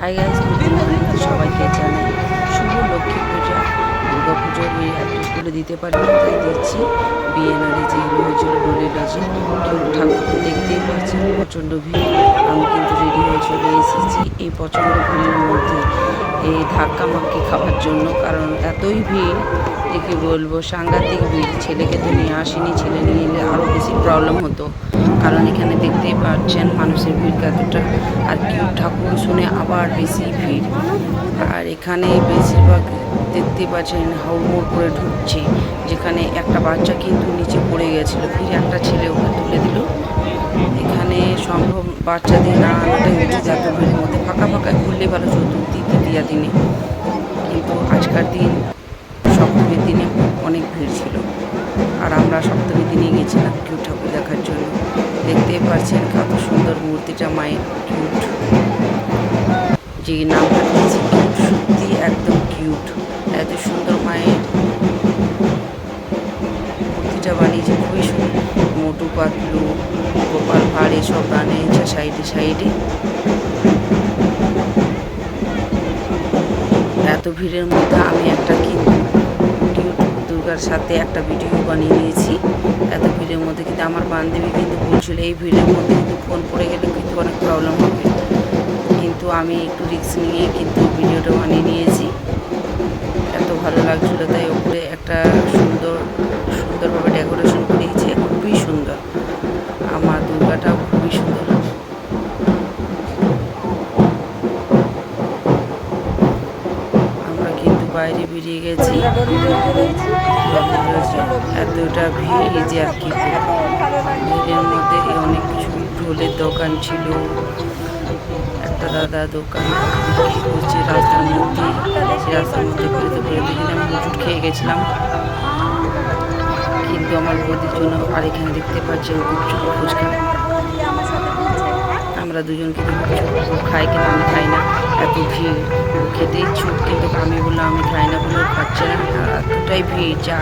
Hi guys, সবাইকে জানাই শুভ লক্ষ্মী পূজা। দুর্গা পুজোর এই অ্যাড্রেস বলে দিতে পারি না, তাই দিচ্ছি। বিএনআরে যেগুলো হয়েছিল ডোলে লজে, কেউ ঠাকুর দেখতেই পাচ্ছেন প্রচণ্ড ভিড়। আমি কিন্তু রেডি হয়ে চলে এসেছি এই প্রচণ্ড ভিড়ের মধ্যে এই ধাক্কা মাক্কি খাওয়ার জন্য, কারণ এতই ভিড় যে কী বলবো, সাংঘাতিক ভিড়। ছেলেকে তো নিয়ে আসিনি, ছেলে নিয়ে এলে আরও বেশি প্রবলেম হতো, কারণ এখানে দেখতেই পাচ্ছেন মানুষের ভিড় কতটা। আর কেউ ঠাকুর শুনে আবার বেশি ভিড়। আর এখানে বেশিরভাগ দেখতে পাচ্ছেন হাউমাউ করে ঢুকছে, যেখানে একটা বাচ্চা কিন্তু নিচে পড়ে গেছিলো, ফিরে একটা ছেলে ওকে তুলে দিল। এখানে সম্ভব বাচ্চাদের না আনাটাই উচিত এত ভিড়ের মধ্যে। ফাঁকা ফাঁকা ঘুরলে ভালো, চতুর্থী তৃতীয়া দিনে, কিন্তু আজকার দিন সপ্তমীর দিনে অনেক ভিড় ছিল। আর আমরা সপ্তমীর দিনে গেছিলাম কেউ ঠাকুর দেখার জন্য। দেখতেই পাচ্ছেন কত সুন্দর মূর্তিটা মায়ের, কিউট। যে নামটা দিয়েছি কিউট, সত্যি একদম কিউট। এত সুন্দর মায়ের মূর্তিটা বানিয়েছে, খুবই সুন্দর। মোটু পাতলু, গোপাল ভাঁড় এসব বানিয়েছে সাইডে সাইডে। এত ভিড়ের মধ্যে আমি একটা কিন্তু কিউট দুর্গার সাথে একটা ভিডিও বানিয়ে নিয়েছি এত ভিড়ের মধ্যে। কিন্তু আমার বান্ধবী কিন্তু বলছিল এই ভিড়ের মধ্যে কিন্তু ফোন পড়ে গেলে কিন্তু অনেক প্রবলেম হবে, কিন্তু আমি একটু রিস্ক নিয়ে কিন্তু ভিডিওটা বানিয়ে নিয়েছি। এত ভালো লাগছিলো, তাই ওপরে একটা সুন্দরভাবে ডেকোরেশন করিয়েছে, খুবই সুন্দর। আমার দুর্গাটাও খুবই সুন্দর। আমরা কিন্তু বাইরে বেরিয়ে গেছি, এতটা ভিড় যে আর কি। ভিড়ের মধ্যে অনেক কিছু ঢোলের দোকান ছিল, একটা দাদা দোকান করছে রাস্তার মধ্যে। সেই রাস্তার মধ্যে ঘুরতে ঘুরতে দিন আমি হুজুট খেয়ে গেছিলাম, কিন্তু আমার বৌদির জন্য। আর এখানে দেখতে পাচ্ছি গুপচুপ ফুচকা, আমরা দুজন কিন্তু গুপচুপ খাই, কিন্তু আমি খাই না, এত ভিড়। খেতে ইচ্ছুক, কিন্তু আমি বললাম আমি খাই না বলে খাচ্ছে না, এতটাই ভিড়। যা